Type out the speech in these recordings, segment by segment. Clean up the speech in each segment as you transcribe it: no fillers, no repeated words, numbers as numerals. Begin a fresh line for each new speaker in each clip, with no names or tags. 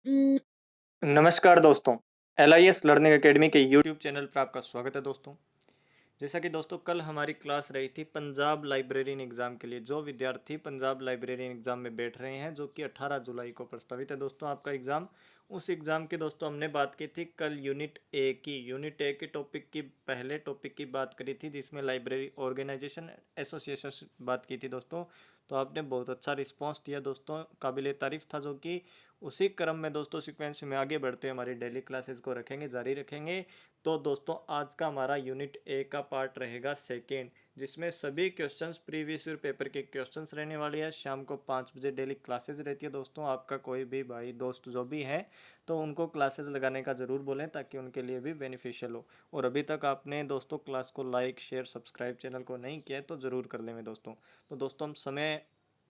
नमस्कार दोस्तों। LIS learning academy के यूट्यूब चैनल पर आपका स्वागत है दोस्तों। जैसा कि दोस्तों कल हमारी क्लास रही थी पंजाब लाइब्रेरियन एग्ज़ाम के लिए। जो विद्यार्थी पंजाब लाइब्रेरियन एग्ज़ाम में बैठ रहे हैं, जो कि 18 जुलाई को प्रस्तावित है दोस्तों आपका एग्ज़ाम, उस एग्ज़ाम की दोस्तों हमने बात की थी कल यूनिट ए के टॉपिक की, पहले टॉपिक की बात करी थी, जिसमें लाइब्रेरी ऑर्गेनाइजेशन एसोसिएशन बात की थी दोस्तों। तो आपने बहुत अच्छा रिस्पॉन्स दिया दोस्तों, काबिल तारीफ़ था। जो कि उसी क्रम में दोस्तों सीक्वेंस में आगे बढ़ते हमारी डेली क्लासेस को जारी रखेंगे। तो दोस्तों आज का हमारा यूनिट ए का पार्ट रहेगा सेकेंड, जिसमें सभी क्वेश्चंस प्रीवियस ईयर पेपर के क्वेश्चंस रहने वाले हैं। शाम को 5 बजे डेली क्लासेस रहती है दोस्तों। आपका कोई भी भाई दोस्त जो भी है तो उनको क्लासेस लगाने का ज़रूर बोलें, ताकि उनके लिए भी बेनिफिशियल हो। और अभी तक आपने दोस्तों क्लास को लाइक शेयर सब्सक्राइब चैनल को नहीं किया है तो ज़रूर कर लेंगे दोस्तों। तो दोस्तों हम समय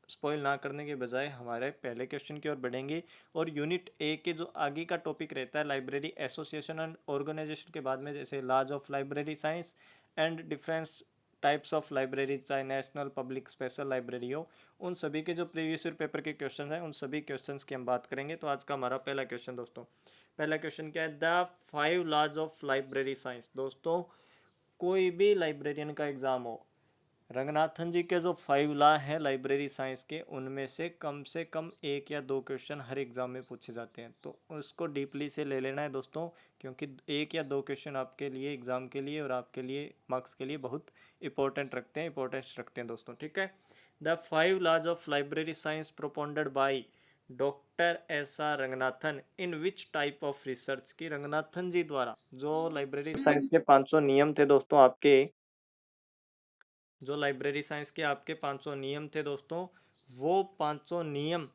स्पॉइल ना करने के बजाय हमारे पहले क्वेश्चन की ओर बढ़ेंगे। और यूनिट ए के जो आगे का टॉपिक रहता है लाइब्रेरी एसोसिएशन एंड ऑर्गेनाइजेशन के बाद में, जैसे laws of library science and difference types of library, चाहे नेशनल पब्लिक स्पेशल लाइब्रेरी हो, उन सभी के जो प्रीवियस ईयर पेपर के क्वेश्चन हैं उन सभी क्वेश्चंस की हम बात करेंगे। तो आज का हमारा पहला क्वेश्चन दोस्तों, पहला क्वेश्चन क्या है? The 5 laws of library science. दोस्तों कोई भी लाइब्रेरियन का एग्जाम हो, रंगनाथन जी के जो 5 लॉ हैं लाइब्रेरी साइंस के, उनमें से कम एक या दो क्वेश्चन हर एग्ज़ाम में पूछे जाते हैं। तो उसको डीपली से ले लेना है दोस्तों, क्योंकि एक या दो क्वेश्चन आपके लिए एग्ज़ाम के लिए और आपके लिए मार्क्स के लिए बहुत इंपॉर्टेंस रखते हैं दोस्तों। ठीक है। The 5 laws of library science propounded by doctor S R Ranganathan in which type of research, की रंगनाथन जी द्वारा जो लाइब्रेरी साइंस के 500 नियम थे दोस्तों आपके, जो लाइब्रेरी साइंस के आपके 500 नियम थे दोस्तों, वो 500 नियम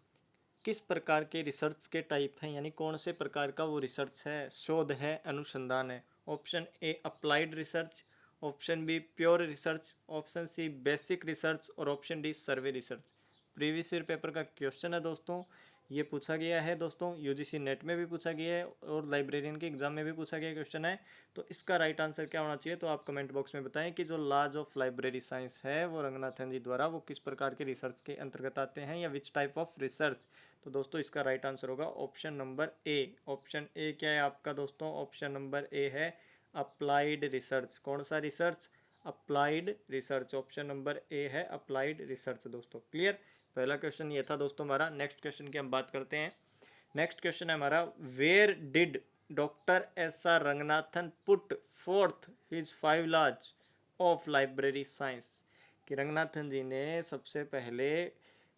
किस प्रकार के रिसर्च के टाइप हैं, यानी कौन से प्रकार का वो रिसर्च है, शोध है, अनुसंधान है। Option A applied research, option B pure research, option C basic research और option D survey research. Previous year paper का क्वेश्चन है दोस्तों, ये पूछा गया है दोस्तों, यूजीसी नेट में भी पूछा गया है और लाइब्रेरियन के एग्जाम में भी पूछा गया क्वेश्चन है। तो इसका राइट आंसर क्या होना चाहिए, तो आप कमेंट बॉक्स में बताएं कि जो लॉज ऑफ लाइब्रेरी साइंस है वो रंगनाथन जी द्वारा वो किस प्रकार के रिसर्च के अंतर्गत आते हैं, या विच टाइप ऑफ रिसर्च। तो दोस्तों इसका राइट आंसर होगा option number A. Option A क्या है आपका दोस्तों? ऑप्शन नंबर ए है अप्लाइड रिसर्च। कौन सा research? Applied research. Option number ए है अप्लाइड रिसर्च दोस्तों। क्लियर? पहला क्वेश्चन ये था दोस्तों हमारा। नेक्स्ट क्वेश्चन की हम बात करते हैं। नेक्स्ट क्वेश्चन है हमारा, where did doctor S R Ranganathan put forth his 5 laws of library science, कि रंगनाथन जी ने सबसे पहले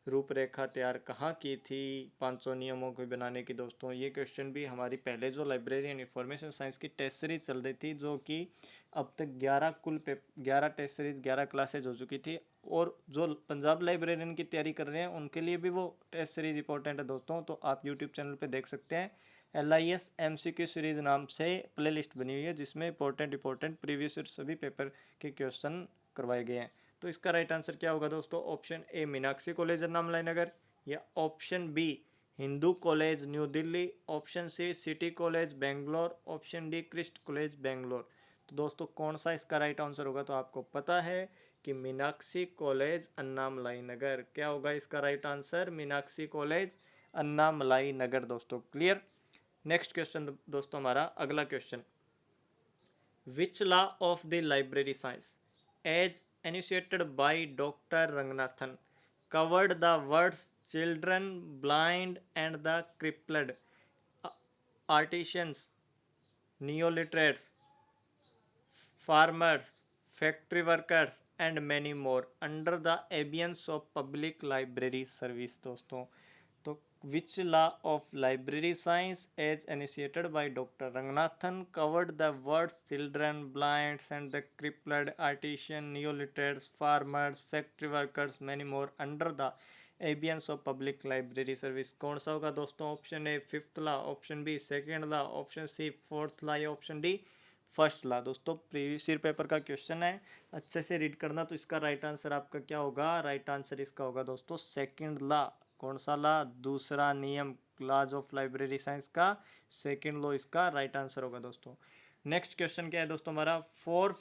रूपरेखा तैयार कहाँ की थी 500 नियमों को बनाने की दोस्तों। ये क्वेश्चन भी हमारी पहले जो लाइब्रेरी एंड इंफॉर्मेशन साइंस की टेस्ट सीरीज चल रही थी, जो कि अब तक 11 टेस्ट सीरीज 11 क्लासेज हो चुकी थी, और जो पंजाब लाइब्रेरियन की तैयारी कर रहे हैं उनके लिए भी वो टेस्ट सीरीज इंपॉर्टेंट है दोस्तों। तो आप यूट्यूब चैनल पे देख सकते हैं, LIS MCQ सीरीज नाम से प्ले लिस्ट बनी हुई है, जिसमें इंपॉर्टेंट प्रीवियस ईयर सभी पेपर के क्वेश्चन करवाए गए हैं। तो इसका राइट आंसर क्या होगा दोस्तों? Option A Meenakshi college Annamalai Nagar, या option B Hindu college new Delhi, option C city college Bangalore, option D Christ college Bangalore. तो दोस्तों कौन सा इसका राइट आंसर होगा? तो आपको पता है कि मीनाक्षी कॉलेज अन्नामलाई नगर। क्या होगा इसका right answer? Meenakshi college Annamalai Nagar दोस्तों। क्लियर? नेक्स्ट क्वेश्चन दोस्तों हमारा अगला question, which law of the library science as initiated by Dr. Ranganathan covered the words children, blind and the crippled, artisans, neoliterates, farmers, factory workers and many more under the ambience of public library service दोस्तों। तो which law of library science as initiated by Dr. Ranganathan covered the words children, blinds and the crippled, artisan, neoliterates, farmers, factory workers, many more under the ambience of public library service। कौन सा होगा दोस्तों? Option A fifth law, option B second law, option C fourth law, या option D first law. दोस्तों previous year paper का question है, अच्छे से रीड करना। तो इसका राइट आंसर आपका क्या होगा? राइट आंसर इसका होगा दोस्तों सेकंड लॉ। कौन सा लॉ? दूसरा नियम, लॉज ऑफ लाइब्रेरी साइंस का सेकंड लॉ इसका राइट आंसर होगा दोस्तों। नेक्स्ट क्वेश्चन क्या है दोस्तों हमारा, for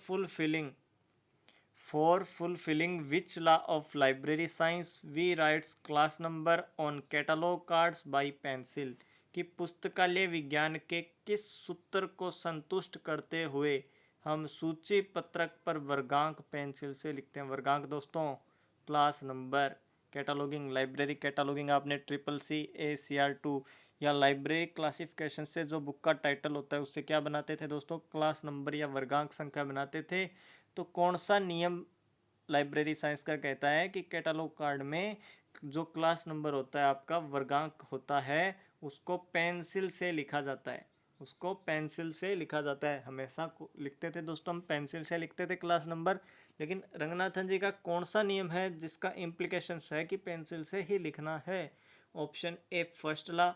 fulfilling which law of library science we writes class number on catalogue cards by pencil, कि पुस्तकालय विज्ञान के किस सूत्र को संतुष्ट करते हुए हम सूची पत्रक पर वर्गांक पेंसिल से लिखते हैं। वर्गांक दोस्तों class number, cataloguing, library cataloguing आपने CCC ACR2 या लाइब्रेरी क्लासिफिकेशन से जो बुक का टाइटल होता है उससे क्या बनाते थे दोस्तों, क्लास नंबर या वर्गांक संख्या बनाते थे। तो कौन सा नियम लाइब्रेरी साइंस का कहता है कि कैटलॉग कार्ड में जो क्लास नंबर होता है आपका वर्गांक होता है उसको पेंसिल से लिखा जाता है, उसको पेंसिल से लिखा जाता है। हमेशा लिखते थे दोस्तों हम पेंसिल से लिखते थे क्लास नंबर, लेकिन रंगनाथन जी का कौन सा नियम है जिसका इम्प्लीकेशंस है कि पेंसिल से ही लिखना है। Option A first law,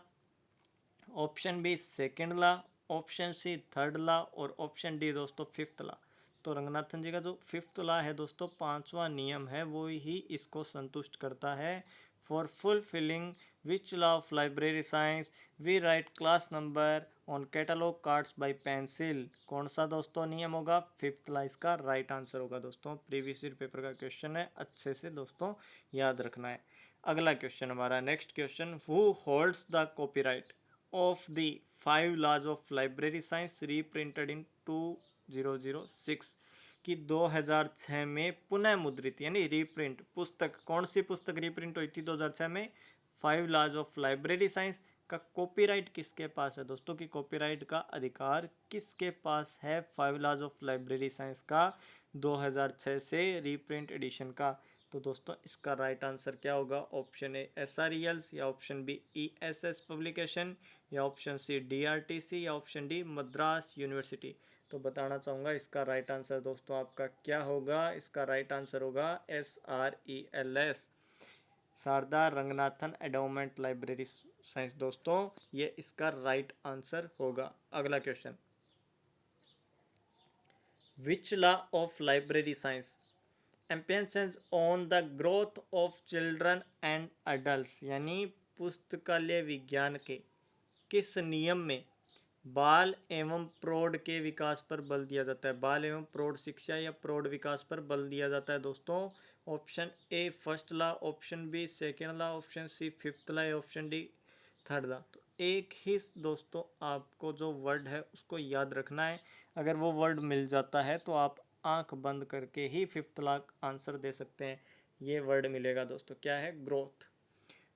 option B second law, option C third law और ऑप्शन डी दोस्तों फिफ्थ ला। तो रंगनाथन जी का जो फिफ्थ ला है दोस्तों, पांचवा नियम है, वो ही इसको संतुष्ट करता है। For fulfilling which law of library science we write class number on catalogue cards by pencil. कौन सा दोस्तों नियम होगा, फिफ्थ ला इसका राइट आंसर होगा दोस्तों। प्रीवियस ईयर पेपर का क्वेश्चन है, अच्छे से दोस्तों याद रखना है। अगला क्वेश्चन हमारा next question, who holds the copyright of the 5 laws of library science reprinted in 2006 की 2006 में पुनः मुद्रित यानी रीप्रिंट पुस्तक, कौन सी पुस्तक रीप्रिंट हुई थी 2006 में, 5 laws of library science का कॉपीराइट किसके पास है दोस्तों, की कॉपीराइट का अधिकार किसके पास है 5 laws of library science का 2006 से रीप्रिंट एडिशन का। तो दोस्तों इसका राइट आंसर क्या होगा, ऑप्शन ए SRELs या ऑप्शन बी ESS पब्लिकेशन या ऑप्शन सी DRTC या ऑप्शन डी मद्रास यूनिवर्सिटी। तो बताना चाहूँगा इसका राइट आंसर दोस्तों आपका क्या होगा, इसका राइट आंसर होगा SRELs, Sarada Ranganathan endowment library science दोस्तों, ये इसका राइट आंसर होगा। अगला question, which law of library science emphasises on the growth of children and adult, यानी पुस्तकालय विज्ञान के किस नियम में बाल एवं प्रौढ़ के विकास पर बल दिया जाता है, बाल एवं प्रौढ़ शिक्षा या प्रौढ़ विकास पर बल दिया जाता है दोस्तों। Option A first law, option B second law, option C fifth law या ऑप्शन डी थर्ड ला। तो एक ही दोस्तों आपको जो वर्ड है उसको याद रखना है, अगर वो वर्ड मिल जाता है तो आप आंख बंद करके ही फिफ्थ ला आंसर दे सकते हैं। ये वर्ड मिलेगा दोस्तों, क्या है, ग्रोथ।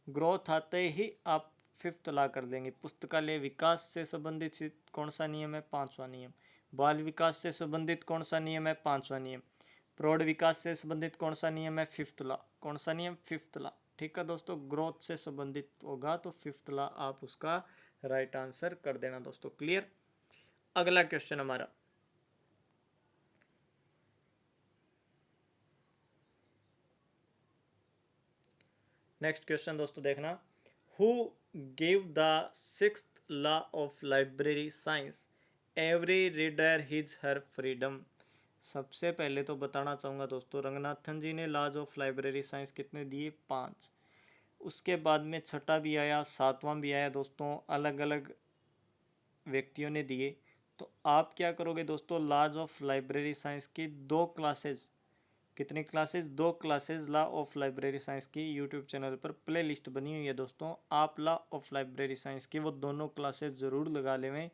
ग्रोथ आते ही आप फिफ्थ ला कर देंगे। पुस्तकालय विकास से संबंधित कौन सा नियम है, पांचवा नियम। बाल विकास से संबंधित कौन सा नियम है, पांचवा नियम। प्रौढ़ विकास से संबंधित कौन सा नियम है, फिफ्थ ला। कौन सा नियम, फिफ्थ ला। ठीक है दोस्तों, ग्रोथ से संबंधित होगा तो फिफ्थ ला आप उसका राइट आंसर कर देना दोस्तों। क्लियर। अगला क्वेश्चन हमारा, नेक्स्ट क्वेश्चन दोस्तों देखना, who give the sixth law of library science every reader his her freedom. सबसे पहले तो बताना चाहूँगा दोस्तों, रंगनाथन जी ने लॉज ऑफ लाइब्रेरी साइंस कितने दिए, 5। उसके बाद में छठा भी आया, सातवां भी आया दोस्तों, अलग अलग व्यक्तियों ने दिए। तो आप क्या करोगे दोस्तों, लॉज ऑफ लाइब्रेरी साइंस की 2 क्लासेज, कितनी classes, 2 classes law of library science की यूट्यूब चैनल पर प्ले लिस्ट बनी हुई है दोस्तों। आप लॉ ऑफ लाइब्रेरी साइंस की वो दोनों क्लासेस ज़रूर लगा लें,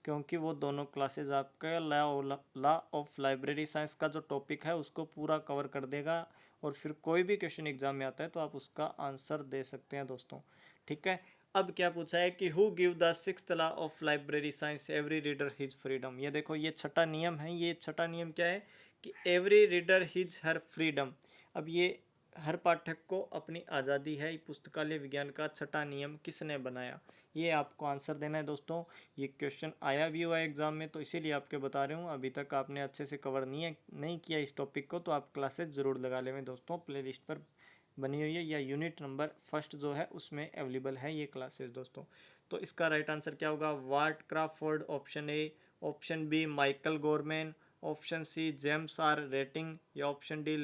क्योंकि वो दोनों क्लासेस आपका लॉ ऑफ लाइब्रेरी साइंस का जो टॉपिक है उसको पूरा कवर कर देगा, और फिर कोई भी क्वेश्चन एग्जाम में आता है तो आप उसका आंसर दे सकते हैं दोस्तों। ठीक है। अब क्या पूछा है कि who give the sixth law of library science every reader his freedom. ये देखो, ये छठा नियम है। ये छठा नियम क्या है कि every reader his her freedom. अब ये हर पाठक को अपनी आज़ादी है, पुस्तकालय विज्ञान का छठा नियम किसने बनाया, ये आपको आंसर देना है दोस्तों। ये क्वेश्चन आया भी हुआ है एग्जाम में, तो इसीलिए आपके बता रहे हूँ। अभी तक आपने अच्छे से कवर नहीं किया इस टॉपिक को, तो आप क्लासेज ज़रूर लगा लें दोस्तों, प्ले लिस्ट पर बनी हुई है या यूनिट नंबर फर्स्ट जो है उसमें अवेलेबल है ये क्लासेस दोस्तों। तो इसका राइट आंसर क्या होगा, Walt Crawford option A, option B Michael Gorman, option C James R Rettig या option D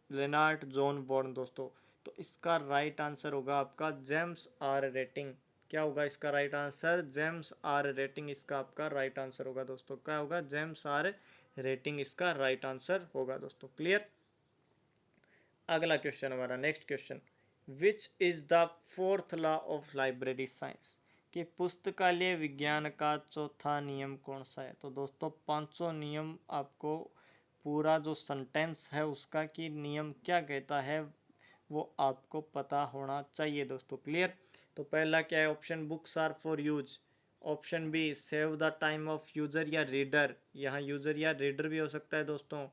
Lennart John Bourne दोस्तों। तो इसका राइट आंसर होगा आपका जेम्स आर रेटिंग। क्या होगा इसका right answer, James R Rating इसका आपका राइट आंसर होगा दोस्तों। क्या होगा, जेम्स आर रेटिंग इसका राइट आंसर होगा दोस्तों। क्लियर। अगला क्वेश्चन हमारा next question, which is the fourth law of library science कि पुस्तकालय विज्ञान का चौथा नियम कौन सा है। तो दोस्तों 500 नियम आपको पूरा जो सेंटेंस है उसका कि नियम क्या कहता है वो आपको पता होना चाहिए दोस्तों। क्लियर। तो पहला क्या है option, books are for use. Option B, save the time of user या रीडर, यहाँ यूजर या रीडर भी हो सकता है दोस्तों,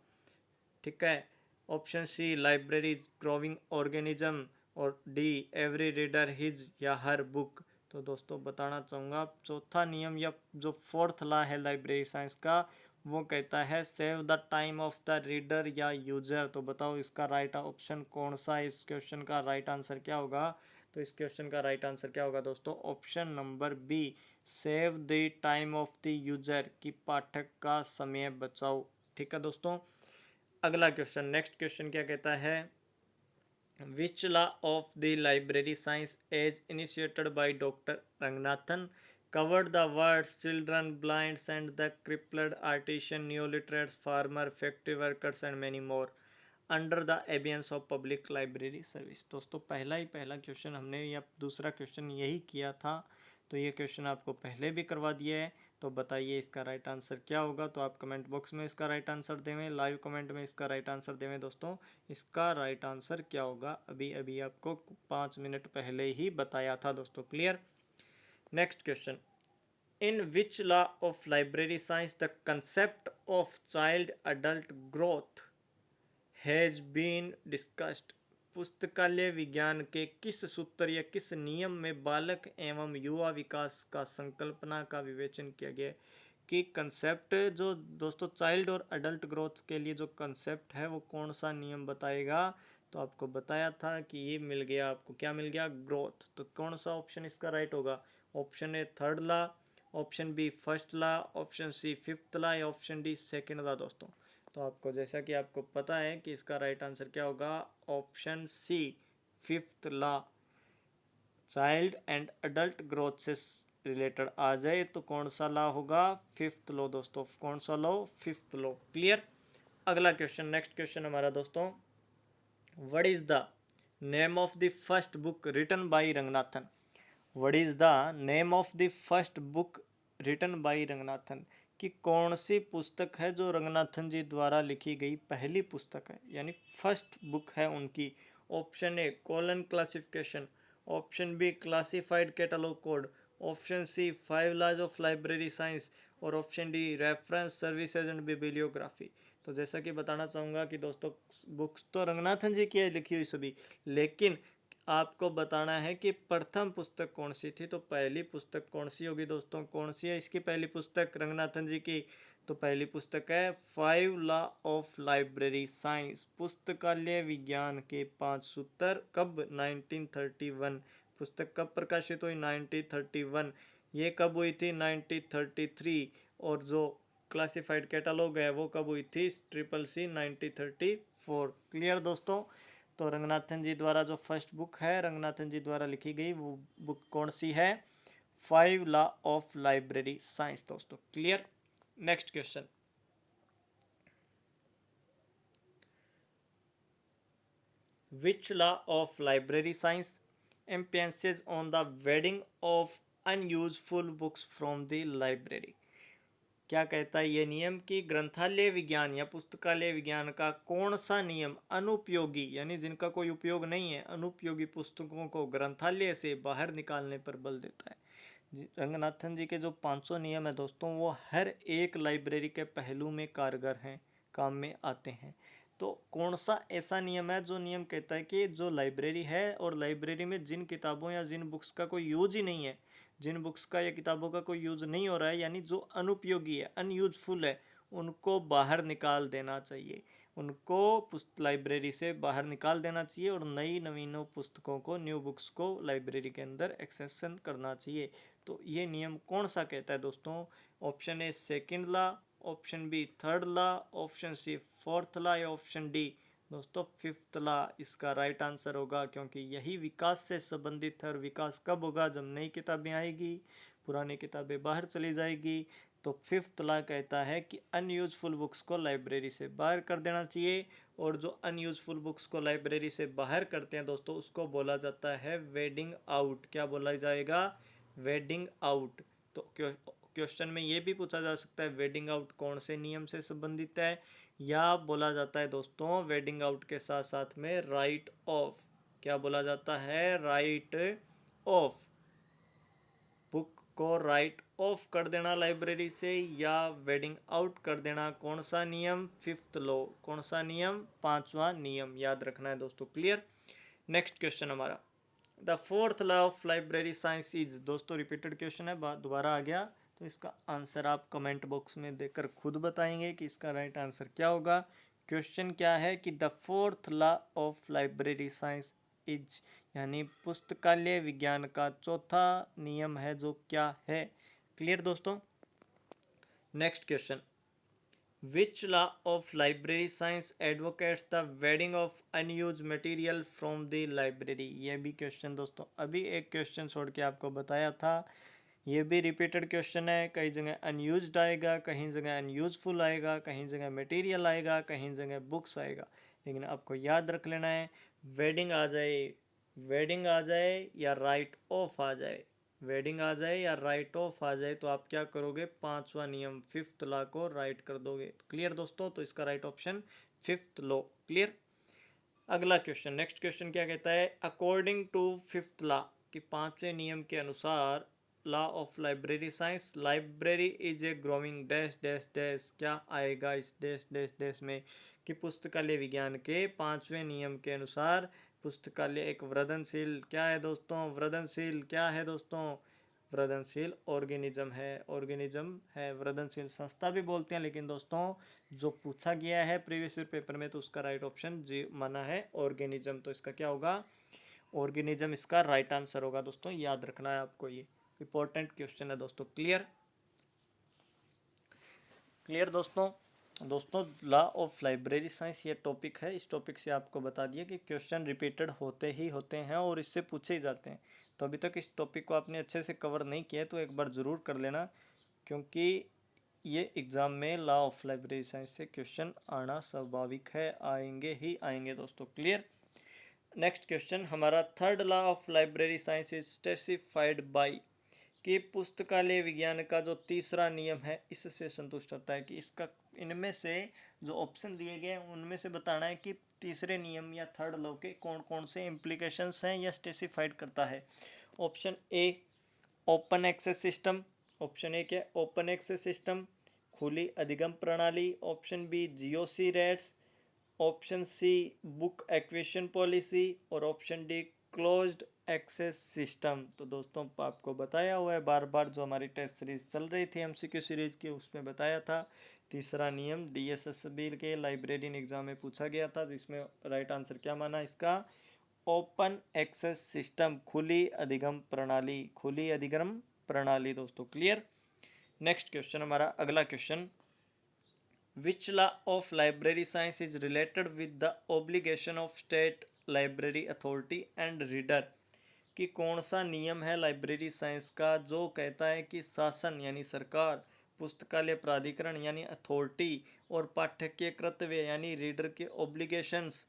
ठीक है। Option C, library growing organism. और डी, एवरी रीडर हिज या हर बुक। तो दोस्तों बताना चाहूँगा चौथा नियम या जो फोर्थ लॉ है लाइब्रेरी साइंस का वो कहता है save the time of the reader या यूजर। तो बताओ इसका राइट ऑप्शन कौन सा है, इस क्वेश्चन का राइट आंसर क्या होगा। तो इस क्वेश्चन का राइट आंसर क्या होगा दोस्तों, option number B, save the time of the user, कि पाठक का समय बचाओ। ठीक है दोस्तों। अगला क्वेश्चन, नेक्स्ट क्वेश्चन क्या कहता है, which law of the library science as initiated by doctor Ranganathan covered the words children, blinds and the crippled, artisan, neoliterates, farmer, factory workers and many more under the abeyance of public library service। दोस्तों पहला question हमने या दूसरा question यही किया था, तो ये क्वेश्चन आपको पहले भी करवा दिया है। तो बताइए इसका राइट आंसर क्या होगा। तो आप कमेंट बॉक्स में इसका राइट आंसर देवें, लाइव कमेंट में इसका राइट आंसर देवें दोस्तों। इसका राइट आंसर क्या होगा अभी अभी आपको 5 मिनट पहले ही बताया था दोस्तों। Clear. Next question, in which law of library science the concept of child adult growth has been discussed। पुस्तकालय विज्ञान के किस सूत्र या किस नियम में बालक एवं युवा विकास का संकल्पना का विवेचन किया गया है। कि कंसेप्ट जो दोस्तों चाइल्ड और अडल्ट ग्रोथ के लिए जो कंसेप्ट है वो कौन सा नियम बताएगा। तो आपको बताया था कि ये मिल गया, आपको क्या मिल गया, ग्रोथ। तो कौन सा ऑप्शन इसका राइट होगा, option A third law, option B first law, option C fifth law या ऑप्शन डी सेकेंड लॉ दोस्तों। तो आपको जैसा कि आपको पता है कि इसका राइट आंसर क्या होगा, option C fifth law, child and adult growth से रिलेटेड आ जाए तो कौन सा लॉ होगा, फिफ्थ लॉ दोस्तों। कौन सा लॉ, फिफ्थ लॉ। क्लियर। अगला क्वेश्चन, नेक्स्ट क्वेश्चन हमारा दोस्तों, what is the name of the first book written by Ranganathan. What is the name of the first book written by Ranganathan, कि कौन सी पुस्तक है जो रंगनाथन जी द्वारा लिखी गई पहली पुस्तक है, यानी फर्स्ट बुक है उनकी। Option A colon classification, option B classified catalogue code, option C 5 laws of library science और option D reference services and bibliography. तो जैसा कि बताना चाहूँगा कि दोस्तों बुक्स तो रंगनाथन जी की है लिखी हुई सभी, लेकिन आपको बताना है कि प्रथम पुस्तक कौन सी थी। तो पहली पुस्तक कौन सी होगी दोस्तों, कौन सी है इसकी पहली पुस्तक रंगनाथन जी की। तो पहली पुस्तक है 5 लॉ ऑफ लाइब्रेरी साइंस, पुस्तकालय विज्ञान के 5 सूत्र। कब, 1931। पुस्तक कब प्रकाशित हुई, 1931। ये कब हुई थी, 1933। और जो क्लासिफाइड कैटलॉग है वो कब हुई थी, ट्रिपल सी 1934। क्लियर दोस्तों। तो रंगनाथन जी द्वारा जो फर्स्ट बुक है रंगनाथन जी द्वारा लिखी गई वो बुक कौन सी है, 5 लॉ ऑफ लाइब्रेरी साइंस दोस्तों। Clear. Next question, which law of library science emphasises on the weeding of unuseful books from the library. क्या कहता है ये नियम कि ग्रंथालय विज्ञान या पुस्तकालय विज्ञान का कौन सा नियम अनुपयोगी यानी जिनका कोई उपयोग नहीं है, अनुपयोगी पुस्तकों को ग्रंथालय से बाहर निकालने पर बल देता है। रंगनाथन जी के जो 500 नियम है दोस्तों वो हर एक लाइब्रेरी के पहलू में कारगर हैं, काम में आते हैं। तो कौन सा ऐसा नियम है जो नियम कहता है कि जो लाइब्रेरी है और लाइब्रेरी में जिन किताबों या जिन बुक्स का कोई यूज ही नहीं है, जिन बुक्स का या किताबों का कोई यूज नहीं हो रहा है, यानी जो अनुपयोगी है, अनयूजफुल है, उनको बाहर निकाल देना चाहिए। उनको लाइब्रेरी से बाहर निकाल देना चाहिए और नई नवीनों पुस्तकों को, न्यू बुक्स को लाइब्रेरी के अंदर एक्सेशन करना चाहिए। तो ये नियम कौन सा कहता है दोस्तों, option A second law, option B third law, option C fourth law या ऑप्शन डी दोस्तों फिफ्थ लॉ इसका राइट आंसर होगा, क्योंकि यही विकास से संबंधित है। और विकास कब होगा, जब नई किताबें आएगी, पुरानी किताबें बाहर चली जाएगी। तो फिफ्थ लॉ कहता है कि अनयूजफुल बुक्स को लाइब्रेरी से बाहर कर देना चाहिए। और जो अनयूजफुल बुक्स को लाइब्रेरी से बाहर करते हैं दोस्तों उसको बोला जाता है वेडिंग आउट। क्या बोला जाएगा, वेडिंग आउट। तो क्वेश्चन में ये भी पूछा जा सकता है वेडिंग आउट कौन से नियम से संबंधित है, या बोला जाता है दोस्तों वेडिंग आउट के साथ साथ में राइट ऑफ, क्या बोला जाता है, राइट ऑफ, बुक को राइट ऑफ कर देना लाइब्रेरी से या वेडिंग आउट कर देना। कौन सा नियम, फिफ्थ लॉ, कौन सा नियम, पांचवा नियम, याद रखना है दोस्तों। क्लियर। नेक्स्ट क्वेश्चन हमारा, the fourth law of library science is, दोस्तों रिपीटेड क्वेश्चन है, दोबारा आ गया, तो इसका आंसर आप कमेंट बॉक्स में देकर खुद बताएंगे कि इसका राइट आंसर क्या होगा। क्वेश्चन क्या है कि the fourth law of library science is, यानी पुस्तकालय विज्ञान का चौथा नियम है जो क्या है। क्लियर दोस्तों। Next question, which law of library science advocates the weeding of unused material from the library. ये भी क्वेश्चन दोस्तों अभी एक क्वेश्चन छोड़ के आपको बताया था, ये भी रिपीटेड क्वेश्चन है, कहीं जगह अनयूज्ड आएगा, कहीं जगह अनयूजफुल आएगा, कहीं जगह मटेरियल आएगा, कहीं जगह बुक्स आएगा, लेकिन आपको याद रख लेना है वेडिंग आ जाए, वेडिंग आ जाए या राइट ऑफ आ जाए, वेडिंग आ जाए या राइट ऑफ आ जाए, तो आप क्या करोगे, पांचवा नियम फिफ्थ लॉ को राइट कर दोगे। क्लियर दोस्तों, तो इसका right option fifth law. Clear. अगला क्वेश्चन, नेक्स्ट क्वेश्चन क्या कहता है, अकॉर्डिंग टू फिफ्थ लॉ, कि पांचवें नियम के अनुसार law of library science, library is a growing dash dash dash, क्या आएगा इस डैश डैश डैश में, कि पुस्तकालय विज्ञान के पांचवें नियम के अनुसार पुस्तकालय एक वृद्धनशील, क्या है दोस्तों, वृद्धनशील, क्या है दोस्तों, वृद्धनशील ऑर्गेनिज्म है, ऑर्गेनिज्म है, वृद्धनशील संस्था भी बोलते हैं, लेकिन दोस्तों जो पूछा गया है प्रीवियस ईयर पेपर में तो उसका राइट ऑप्शन जी माना है ऑर्गेनिज्म, तो इसका क्या होगा, ऑर्गेनिज्म इसका राइट आंसर होगा दोस्तों, याद रखना है आपको, ये इंपॉर्टेंट क्वेश्चन है दोस्तों। क्लियर। क्लियर दोस्तों। दोस्तों लॉ ऑफ लाइब्रेरी साइंस ये टॉपिक है, इस टॉपिक से आपको बता दिया कि क्वेश्चन रिपीटेड होते ही होते हैं और इससे पूछे ही जाते हैं, तो अभी तक इस टॉपिक को आपने अच्छे से कवर नहीं किया तो एक बार ज़रूर कर लेना, क्योंकि ये एग्ज़ाम में लॉ ऑफ लाइब्रेरी साइंस से क्वेश्चन आना स्वाभाविक है, आएंगे ही आएंगे दोस्तों। क्लियर। नेक्स्ट क्वेश्चन हमारा, third law of library science is specified by, कि पुस्तकालय विज्ञान का जो तीसरा नियम है इससे संतुष्ट होता है, कि इसका इनमें से जो ऑप्शन दिए गए हैं उनमें से बताना है कि तीसरे नियम या थर्ड लॉ के कौन कौन से इम्प्लीकेशंस हैं या स्पेसिफाइड करता है। Option A open access system, option A क्या, ओपन एक्सेस सिस्टम, खुली अधिगम प्रणाली, option B GOC rates, option C book acquisition policy, और option D closed access system. तो दोस्तों आपको बताया हुआ है बार बार, जो हमारी टेस्ट सीरीज चल रही थी एमसीक्यू सीरीज की, उसमें बताया था तीसरा नियम डीएसएसबी के लाइब्रेरियन एग्जाम में पूछा गया था, जिसमें राइट आंसर क्या माना इसका, ओपन एक्सेस सिस्टम, खुली अधिगम प्रणाली, खुली अधिगम प्रणाली दोस्तों। क्लियर। नेक्स्ट क्वेश्चन हमारा अगला question, which law of library science is related with the obligation of state library authority and reader, कि कौन सा नियम है लाइब्रेरी साइंस का जो कहता है कि शासन यानी सरकार, पुस्तकालय प्राधिकरण यानी अथॉरिटी, और पाठ्यकीय कर्तव्य यानी रीडर के ऑब्लिगेशंस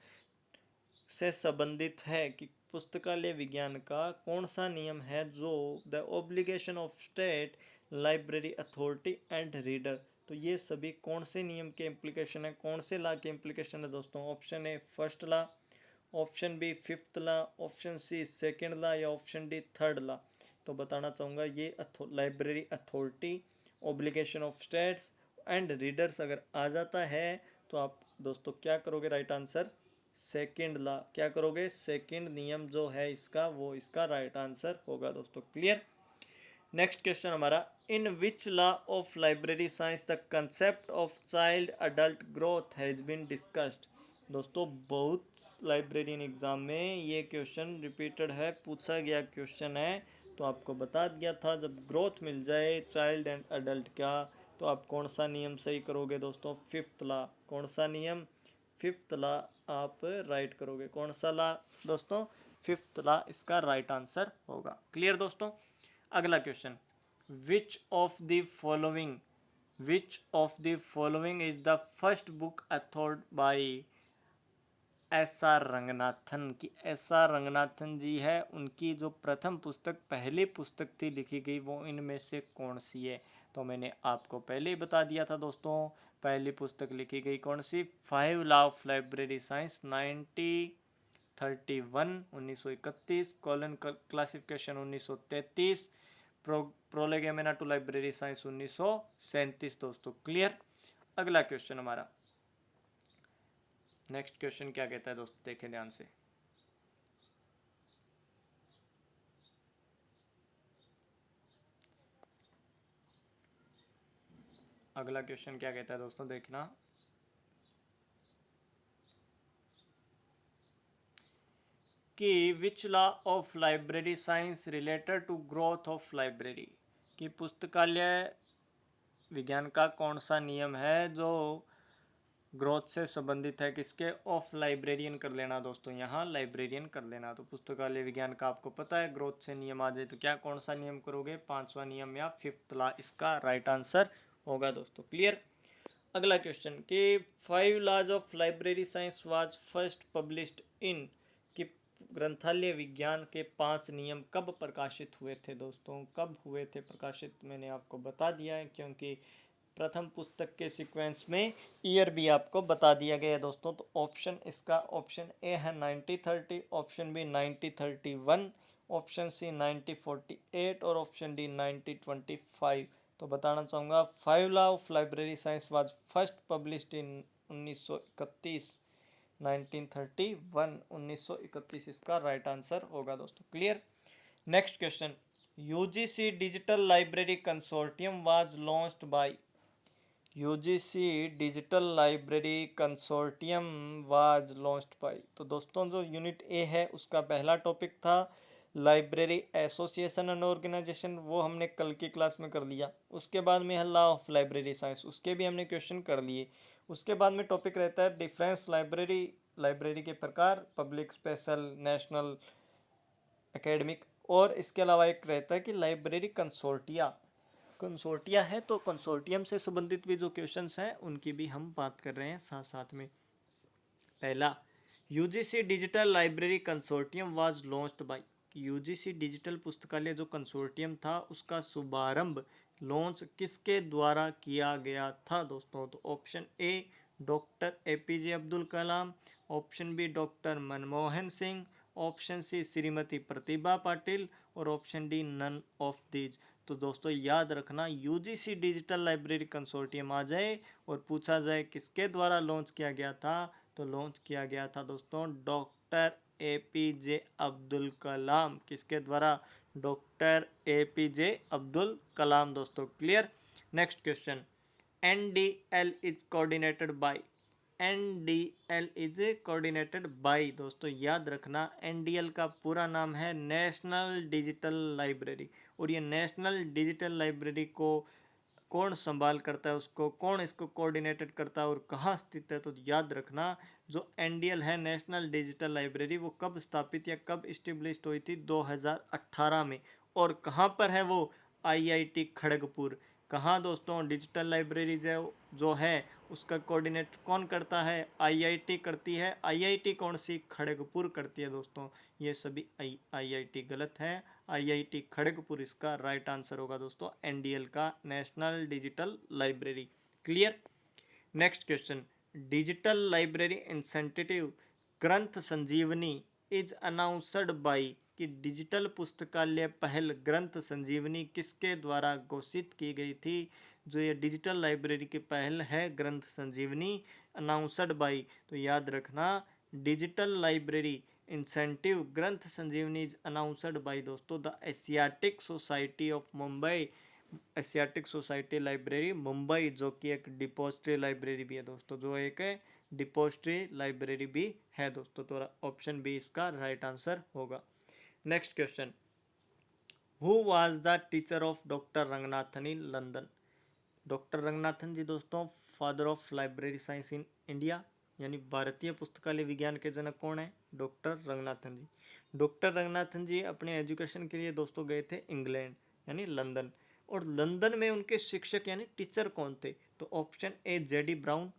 से संबंधित है, कि पुस्तकालय विज्ञान का कौन सा नियम है जो the obligation of state library authority and reader, तो ये सभी कौन से नियम के इम्प्लीकेशन है, कौन से लॉ के इम्प्लीकेशन है दोस्तों। Option A first law, option B fifth law, option C second law, या ऑप्शन डी थर्ड लॉ। तो बताना चाहूँगा ये library authority, obligation of states and readers अगर आ जाता है तो आप दोस्तों क्या करोगे, राइट आंसर सेकेंड लॉ, क्या करोगे, सेकेंड नियम जो है इसका वो इसका राइट आंसर होगा दोस्तों। क्लियर। नेक्स्ट क्वेश्चन हमारा, in which law of library science the concept of child adult growth has been discussed. दोस्तों बहुत लाइब्रेरियन एग्जाम में ये क्वेश्चन रिपीटेड है, पूछा गया क्वेश्चन है, तो आपको बता दिया था जब ग्रोथ मिल जाए चाइल्ड एंड अडल्ट का, तो आप कौन सा नियम सही करोगे दोस्तों, फिफ्थ लॉ, कौन सा नियम, फिफ्थ लॉ आप राइट करोगे, कौन सा लॉ दोस्तों, फिफ्थ लॉ इसका राइट आंसर होगा। क्लियर दोस्तों। अगला question, which of the following, which of the following is the first book authored by S R Ranganathan की। एस आर रंगनाथन जी है, उनकी जो प्रथम पुस्तक, पहली पुस्तक थी लिखी गई, वो इनमें से कौन सी है? तो मैंने आपको पहले ही बता दिया था दोस्तों, पहली पुस्तक लिखी गई कौन सी? 5 law of library science 1931 colon classification 1933, prolegomena to library science 1937 दोस्तों। क्लियर। अगला क्वेश्चन हमारा, नेक्स्ट क्वेश्चन क्या कहता है दोस्तों, देखें ध्यान से। अगला क्वेश्चन क्या कहता है दोस्तों, देखना। कि which law of library science related to growth of library, कि पुस्तकालय विज्ञान का कौन सा नियम है जो ग्रोथ से संबंधित है? किसके? ऑफ लाइब्रेरियन कर लेना दोस्तों, यहाँ लाइब्रेरियन कर लेना। तो पुस्तकालय विज्ञान का आपको पता है, ग्रोथ से नियम आ जाए तो क्या कौन सा नियम करोगे? 5वां नियम या 5th लॉ इसका राइट आंसर होगा दोस्तों। क्लियर। अगला क्वेश्चन कि 5 laws of library science was first published in, कि ग्रंथालय विज्ञान के 5 नियम कब प्रकाशित हुए थे दोस्तों? कब हुए थे प्रकाशित? मैंने आपको बता दिया है, क्योंकि प्रथम पुस्तक के सीक्वेंस में ईयर भी आपको बता दिया गया है दोस्तों। तो ऑप्शन इसका, ऑप्शन ए है 1930, ऑप्शन बी 1931, ऑप्शन सी 1948 और ऑप्शन डी 1925। तो बताना चाहूँगा 5 law of library science was first published इन 1931, 1931, 1931 इसका राइट आंसर होगा दोस्तों। Clear. Next question, UGC digital library consortium was launched by, UGC digital library consortium was launched by. तो दोस्तों जो यूनिट ए है उसका पहला टॉपिक था लाइब्रेरी एसोसिएशन एंड ऑर्गेनाइजेशन, वो हमने कल की क्लास में कर लिया। उसके बाद में है लॉ ऑफ लाइब्रेरी साइंस, उसके भी हमने क्वेश्चन कर लिए। उसके बाद में टॉपिक रहता है डिफरेंस लाइब्रेरी, लाइब्रेरी के प्रकार, पब्लिक, स्पेशल, नेशनल, एकेडमिक। और इसके अलावा एक रहता है कि लाइब्रेरी कंसोर्टिया, कंसोर्टिया है तो कंसोर्टियम से संबंधित भी जो क्वेश्चंस हैं उनकी भी हम बात कर रहे हैं साथ साथ में। पहला, UGC digital library consortium was launched by, UGC digital पुस्तकालय जो कंसोर्टियम था उसका शुभारंभ, लॉन्च किसके द्वारा किया गया था दोस्तों? तो option A doctor APJ Abdul Kalam, option B doctor Manmohan Singh, option C Shrimati Pratibha Patil और option D none of these. तो दोस्तों याद रखना, यूजीसी डिजिटल लाइब्रेरी कंसोर्टियम आ जाए और पूछा जाए किसके द्वारा लॉन्च किया गया था, तो लॉन्च किया गया था दोस्तों डॉक्टर एपीजे अब्दुल कलाम। किसके द्वारा? डॉक्टर एपीजे अब्दुल कलाम दोस्तों। Clear. Next question, NDL is coordinated by, NDL is coordinated by. दोस्तों याद रखना, एनडीएल का पूरा नाम है नेशनल डिजिटल लाइब्रेरी, और ये नेशनल डिजिटल लाइब्रेरी को कौन संभाल करता है, उसको कौन इसको कोऑर्डिनेटेड करता है और कहाँ स्थित है? तो याद रखना, जो एनडीएल है नेशनल डिजिटल लाइब्रेरी, वो कब स्थापित या कब इस्टेब्लिश्ड हुई थी? 2018 में। और कहाँ पर है वो? आईआईटी खड़गपुर। कहाँ दोस्तों? डिजिटल लाइब्रेरी जो है उसका कोऑर्डिनेट कौन करता है? आईआईटी करती है। आईआईटी कौन सी? खड़गपुर करती है दोस्तों। ये सभी आईआईटी गलत है, आईआईटी खड़गपुर इसका राइट आंसर होगा दोस्तों, एनडीएल का national digital library. Clear. Next question, digital library incentive ग्रंथ संजीवनी इज अनाउंसड बाई, कि डिजिटल पुस्तकालय पहल ग्रंथ संजीवनी किसके द्वारा घोषित की गई थी? जो ये डिजिटल लाइब्रेरी की पहल है ग्रंथ संजीवनी, अनाउंसड बाई, तो याद रखना डिजिटल लाइब्रेरी इंसेंटिव ग्रंथ संजीवनी इज अनाउंसड बाई दोस्तों the Asiatic society of Mumbai, Asiatic society library Mumbai, जो कि एक डिपोजिटरी लाइब्रेरी भी है दोस्तों, जो एक डिपोजिटरी लाइब्रेरी भी है दोस्तों। तो ऑप्शन बी इसका राइट आंसर होगा। Next question, who was the teacher of doctor Ranganathan in London? Doctor Ranganathan ji दोस्तों father of library science in India, यानी भारतीय पुस्तकालय विज्ञान के जनक कौन है? डॉक्टर रंगनाथन जी। डॉक्टर रंगनाथन जी अपने एजुकेशन के लिए दोस्तों गए थे इंग्लैंड यानी लंदन, और लंदन में उनके शिक्षक यानी टीचर कौन थे? तो option A JD Brown,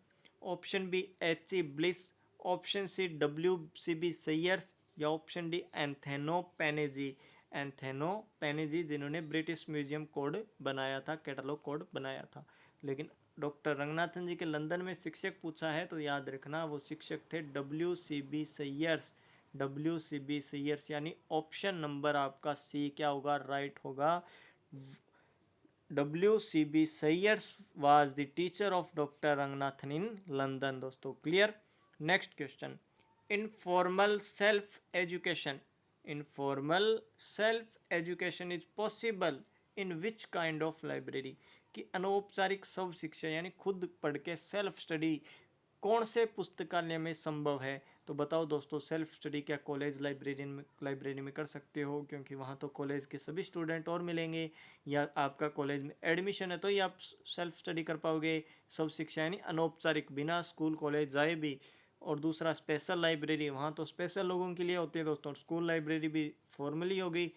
option B H E Bliss, option C WCB Sayers या ऑप्शन डी एंथोनो पेनेजी। एंथोनो पेनेजी जिन्होंने ब्रिटिश म्यूजियम कोड बनाया था, कैटलॉग कोड बनाया था। लेकिन डॉक्टर रंगनाथन जी के लंदन में शिक्षक पूछा है तो याद रखना वो शिक्षक थे WCB सैयर्स। WCB सैयर्स यानी ऑप्शन नंबर आपका सी क्या होगा, राइट होगा। WCB Sayers was the teacher of doctor Ranganathan in London. दोस्तों clear. Next question, informal self education. Informal self education is possible in which kind of library. कि अनौपचारिक स्व शिक्षा यानी खुद पढ़ के सेल्फ स्टडी कौन से पुस्तकालय में संभव है। तो बताओ दोस्तों, सेल्फ स्टडी क्या कॉलेज लाइब्रेरी में कर सकते हो, क्योंकि वहाँ तो कॉलेज के सभी स्टूडेंट और मिलेंगे, या आपका कॉलेज में एडमिशन है तो ही आप सेल्फ स्टडी कर पाओगे। स्व शिक्षा यानी अनौपचारिक, बिना स्कूल कॉलेज जाए भी। और दूसरा स्पेशल लाइब्रेरी, वहाँ तो स्पेशल लोगों के लिए होती है दोस्तों। स्कूल लाइब्रेरी भी फॉर्मली होगी।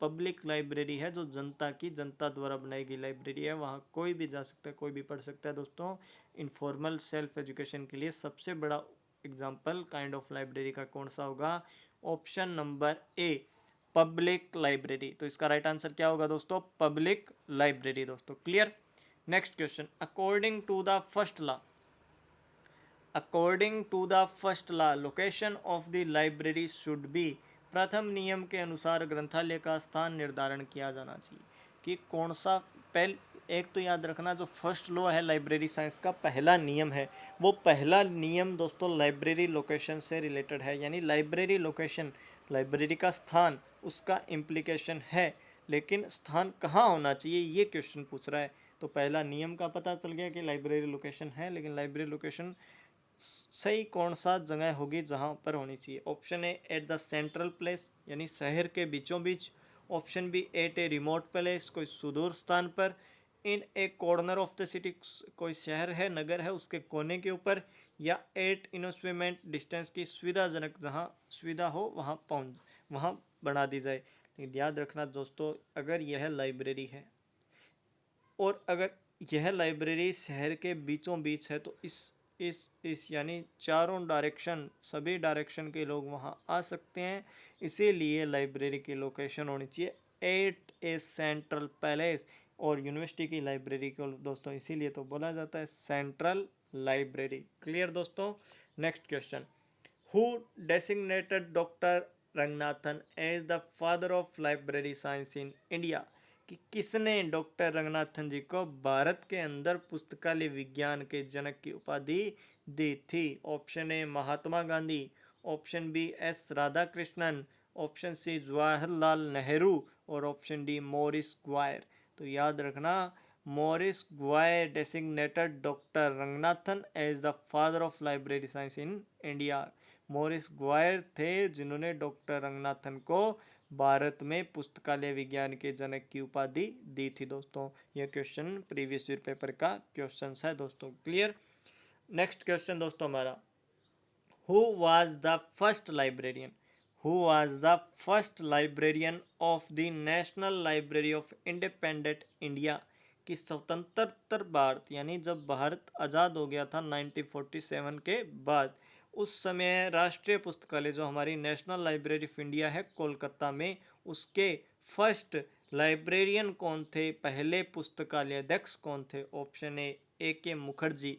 पब्लिक लाइब्रेरी है जो जनता द्वारा बनाई गई लाइब्रेरी है, वहाँ कोई भी जा सकता है, कोई भी पढ़ सकता है दोस्तों। इनफॉर्मल सेल्फ एजुकेशन के लिए सबसे बड़ा एग्जाम्पल काइंड ऑफ लाइब्रेरी का कौन सा होगा, option number A public library. तो इसका राइट आंसर क्या होगा दोस्तों, पब्लिक लाइब्रेरी। दोस्तों clear. Next question, according to the first law, according to the first law location of the library should be. प्रथम नियम के अनुसार ग्रंथालय का स्थान निर्धारण किया जाना चाहिए। कि कौन सा एक तो याद रखना, जो फर्स्ट लॉ है लाइब्रेरी साइंस का पहला नियम है, वो पहला नियम दोस्तों लाइब्रेरी लोकेशन से रिलेटेड है। यानी लाइब्रेरी लोकेशन, लाइब्रेरी का स्थान, उसका इम्प्लीकेशन है। लेकिन स्थान कहाँ होना चाहिए ये क्वेश्चन पूछ रहा है। तो पहला नियम का पता चल गया कि लाइब्रेरी लोकेशन है, लेकिन लाइब्रेरी लोकेशन सही कौन सा जगह होगी जहाँ पर होनी चाहिए। Option A at the central place यानी शहर के बीचों बीच। Option B at a remote place, कोई सुदूर स्थान पर। In a corner of the city, कोई शहर है, नगर है, उसके कोने के ऊपर। या एट इनोस्विमेंट डिस्टेंस की सुविधाजनक, जहाँ सुविधा हो वहाँ बना दी जाए। लेकिन याद रखना दोस्तों, अगर यह लाइब्रेरी है और अगर यह लाइब्रेरी शहर के बीचों बीच है तो इस यानी चारों डायरेक्शन, सभी डायरेक्शन के लोग वहाँ आ सकते हैं। इसीलिए लाइब्रेरी की लोकेशन होनी चाहिए एट ए सेंट्रल पैलेस। और यूनिवर्सिटी की लाइब्रेरी को दोस्तों इसीलिए तो बोला जाता है सेंट्रल लाइब्रेरी। क्लियर दोस्तों। Next question, who designated doctor Ranganathan as the father of library science in India. कि किसने डॉक्टर रंगनाथन जी को भारत के अंदर पुस्तकालय विज्ञान के जनक की उपाधि दी थी। Option A Mahatma Gandhi, option B S Radhakrishnan, option C Jawaharlal Nehru और ऑप्शन डी मॉरिस ग्वायर। तो याद रखना, Maurice Gwyer designated doctor Ranganathan as the father of library science in India. Maurice Gwyer थे जिन्होंने डॉक्टर रंगनाथन को भारत में पुस्तकालय विज्ञान के जनक की उपाधि दी थी। दोस्तों यह क्वेश्चन प्रीवियस ईयर पेपर का क्वेश्चन है दोस्तों। क्लियर। नेक्स्ट क्वेश्चन दोस्तों हमारा, who was the first librarian, who was the first librarian of the national library of independent India. कि स्वतंत्र भारत यानी जब भारत आज़ाद हो गया था 1947 के बाद, उस समय राष्ट्रीय पुस्तकालय जो हमारी नेशनल लाइब्रेरी ऑफ इंडिया है कोलकाता में, उसके फर्स्ट लाइब्रेरियन कौन थे, पहले पुस्तकालय अध्यक्ष कौन थे। Option A K Mukherjee,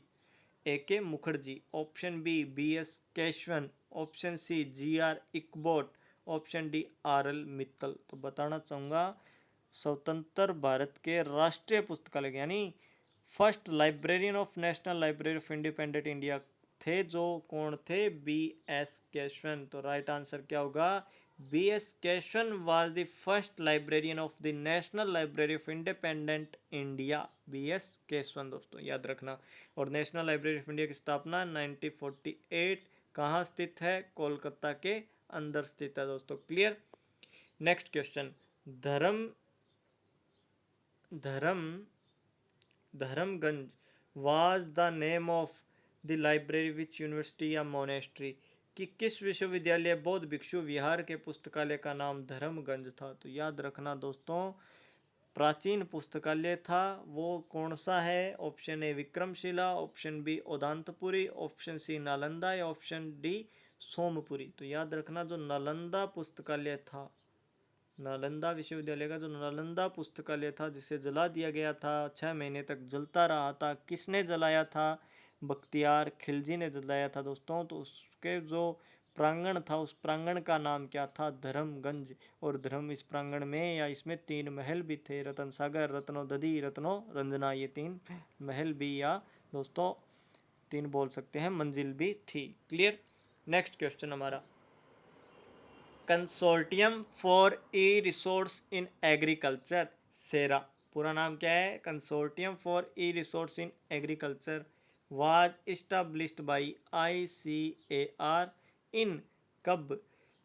A K Mukherjee. Option B S Kesavan, option C GR Ikbote, option D RL Mittal. तो बताना चाहूँगा, स्वतंत्र भारत के राष्ट्रीय पुस्तकालय यानी first librarian of national library of independent India थे जो कौन थे, BS केशवन। तो राइट आंसर क्या होगा, BS Keshavan was the first librarian of the national library of independent India. BS Keshavan दोस्तों याद रखना। और नेशनल लाइब्रेरी ऑफ इंडिया की स्थापना 1948 कहाँ स्थित है, कोलकाता के अंदर स्थित है दोस्तों। Clear. Next question, Dharmaganj was the name of the library which university या मोनेस्ट्री। कि किस विश्वविद्यालय बौद्ध भिक्षु विहार के पुस्तकालय का नाम धर्मगंज था। तो याद रखना दोस्तों, प्राचीन पुस्तकालय था वो कौन सा है? Option A Vikramshila, option B Odantapuri, option C Nalanda या ऑप्शन डी सोमपुरी। तो याद रखना जो नालंदा पुस्तकालय था, नालंदा विश्वविद्यालय का जो नालंदा पुस्तकालय था जिसे जला दिया गया था, 6 महीने तक जलता रहा था, किसने जलाया था? बख्तियार खिलजी ने जलाया था दोस्तों। तो उसके जो प्रांगण था उस प्रांगण का नाम क्या था? धर्मगंज। और धर्म इस प्रांगण में या इसमें 3 महल भी थे, रतन सागर, रत्नोदधि, रत्नो रंजना, ये 3 महल भी या दोस्तों 3 बोल सकते हैं मंजिल भी थी। क्लियर। नेक्स्ट क्वेश्चन हमारा, consortium for e resource in agriculture CeRA, पूरा नाम क्या है? Consortium for e resource in agriculture was established by ICAR इन कब?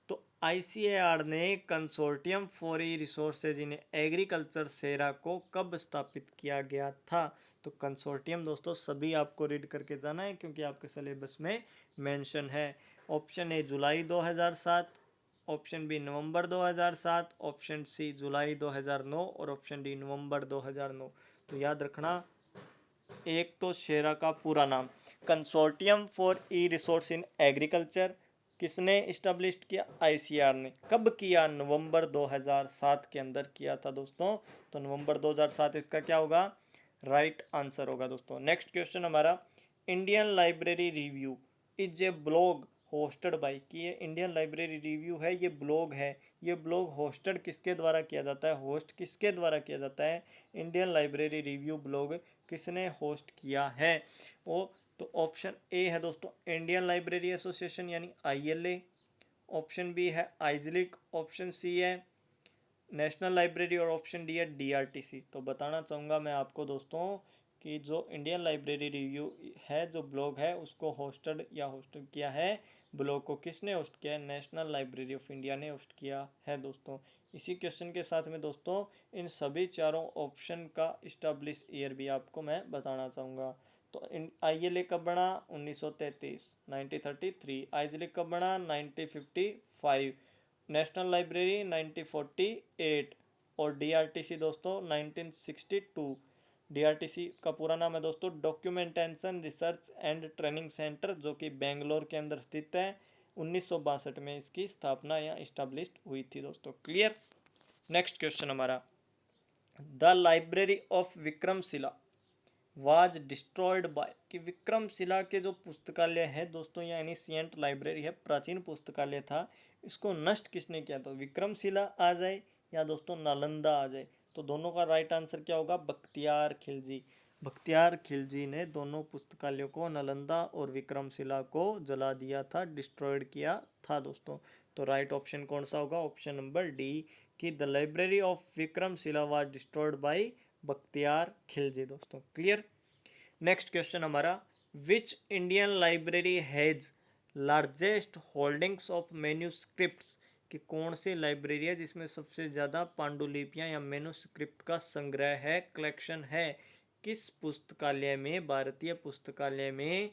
तो ICAR ने consortium for e resources in agriculture CeRA को कब स्थापित किया गया था? तो कंसोर्टियम दोस्तों सभी आपको रीड करके जाना है क्योंकि आपके सिलेबस में मेंशन है। Option A July 2007, option B November 2007, option C July 2009 और ऑप्शन डी नवंबर 2009। तो याद रखना, एक तो शेरा का पूरा नाम, consortium for e resource in agriculture, किसने इस्टेब्लिश किया? ICAR ने। कब किया? नवंबर 2007 के अंदर किया था दोस्तों। तो नवंबर 2007 इसका क्या होगा? राइट आंसर होगा दोस्तों। नेक्स्ट क्वेश्चन हमारा, Indian library review is a blog hosted by, कि ये इंडियन लाइब्रेरी रिव्यू है, ये ब्लॉग है, ये ब्लॉग होस्टेड किसके द्वारा किया जाता है? होस्ट किसके द्वारा किया जाता है? इंडियन लाइब्रेरी रिव्यू ब्लॉग किसने होस्ट किया है? वो तो ऑप्शन ए है दोस्तों इंडियन लाइब्रेरी एसोसिएशन यानी ILA, ऑप्शन बी है आइजलिक, ऑप्शन सी है नेशनल लाइब्रेरी और ऑप्शन डी है DRTC। तो बताना चाहूँगा मैं आपको दोस्तों कि जो इंडियन लाइब्रेरी रिव्यू है जो ब्लॉग है उसको होस्टेड किया है, ब्लॉग को किसने होस्ट किया है? नेशनल लाइब्रेरी ऑफ इंडिया ने होस्ट किया है दोस्तों। इसी क्वेश्चन के साथ में दोस्तों इन सभी चारों ऑप्शन का इस्टेब्लिश ईयर भी आपको मैं बताना चाहूँगा। तो ILA कब बना? 1933, 1933। आइजलिक कब बना? 1955। नेशनल लाइब्रेरी 1948 और DRTC दोस्तों 1962। DRTC का पूरा नाम है दोस्तों documentation research and training centre, जो कि बेंगलोर के अंदर स्थित है। 1962 में इसकी स्थापना या इस्टेब्लिश्ड हुई थी दोस्तों। क्लियर। नेक्स्ट क्वेश्चन हमारा, the library of Vikramshila was destroyed by, कि विक्रमशिला के जो पुस्तकालय है दोस्तों या एनिशिएंट लाइब्रेरी है, प्राचीन पुस्तकालय था, इसको नष्ट किसने किया? तो विक्रमशिला आ जाए या दोस्तों नालंदा आ जाए। तो दोनों का राइट आंसर क्या होगा? बख्तियार खिलजी। बख्तियार खिलजी ने दोनों पुस्तकालयों को, नालंदा और विक्रमशिला को जला दिया था, डिस्ट्रॉयड किया था दोस्तों। तो राइट ऑप्शन कौन सा होगा? ऑप्शन नंबर डी, कि the library of Vikramshila was destroyed by Bakhtiyar Khilji दोस्तों। क्लियर। नेक्स्ट क्वेश्चन हमारा, which Indian library has largest holdings of manuscripts, कि कौन सी लाइब्रेरी है जिसमें सबसे ज़्यादा पांडुलिपियां या मैन्यूस्क्रिप्ट का संग्रह है, कलेक्शन है? किस पुस्तकालय में, भारतीय पुस्तकालय में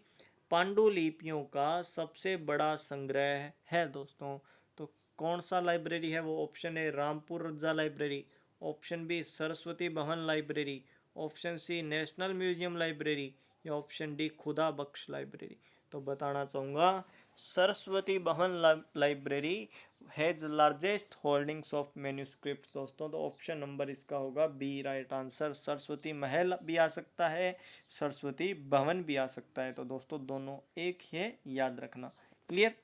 पांडुलिपियों का सबसे बड़ा संग्रह है दोस्तों? तो कौन सा लाइब्रेरी है वो? Option A Rampur Raza library, option B Saraswati Bhawan library, option C national museum library या option D Khuda Bakhsh library. तो बताना चाहूँगा Saraswati Bhawan library has largest holdings of manuscript दोस्तों। तो ऑप्शन नंबर इसका होगा B right answer. Saraswati Mahal भी आ सकता है, सरस्वती भवन भी आ सकता है। तो दोस्तों दोनों एक ही है, याद रखना। क्लियर।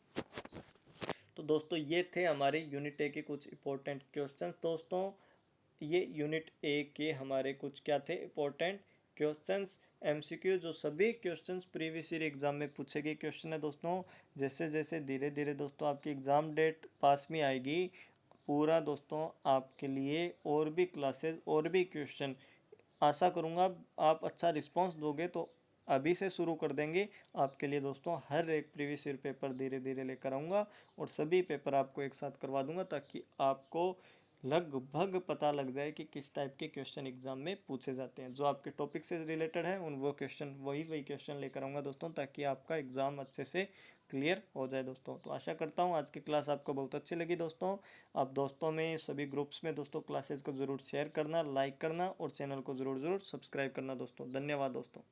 तो दोस्तों ये थे हमारे यूनिट ए के कुछ इंपॉर्टेंट क्वेश्चन दोस्तों। ये यूनिट ए के हमारे कुछ क्या थे? इंपॉर्टेंट क्वेश्चंस, MCQ, जो सभी क्वेश्चंस प्रीवियस ईयर एग्जाम में पूछे गए क्वेश्चन है दोस्तों। जैसे जैसे धीरे धीरे दोस्तों आपकी एग्ज़ाम डेट पास में आएगी, पूरा दोस्तों आपके लिए और भी क्लासेस और भी क्वेश्चन, आशा करूँगा आप अच्छा रिस्पॉन्स दोगे तो अभी से शुरू कर देंगे आपके लिए दोस्तों। हर एक प्रीवियस ईयर पेपर धीरे धीरे लेकर आऊँगा और सभी पेपर आपको एक साथ करवा दूँगा ताकि आपको लगभग पता लग जाए कि किस टाइप के क्वेश्चन एग्जाम में पूछे जाते हैं। जो आपके टॉपिक से रिलेटेड है उन वो क्वेश्चन वही क्वेश्चन लेकर आऊँगा दोस्तों, ताकि आपका एग्ज़ाम अच्छे से क्लियर हो जाए दोस्तों। तो आशा करता हूँ आज की क्लास आपको बहुत अच्छी लगी दोस्तों। आप दोस्तों में सभी ग्रुप्स में दोस्तों क्लासेस को ज़रूर शेयर करना, लाइक करना और चैनल को ज़रूर सब्सक्राइब करना दोस्तों। धन्यवाद दोस्तों।